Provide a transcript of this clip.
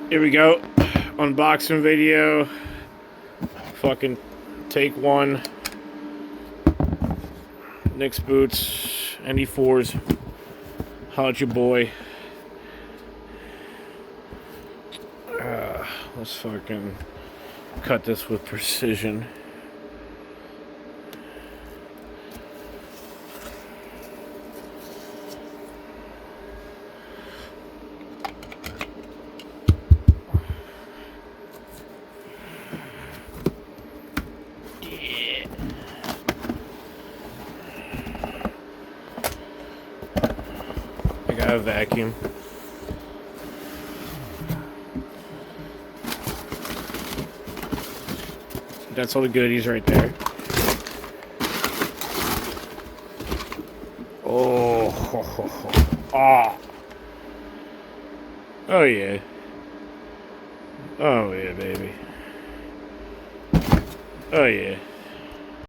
Here we go. Unboxing video. Fucking take one. Nick's boots. ND4s. Holla at your boy. Let's fucking cut this with precision. I got a vacuum. That's all the goodies right there. Oh, oh yeah. Oh yeah, baby. Oh yeah.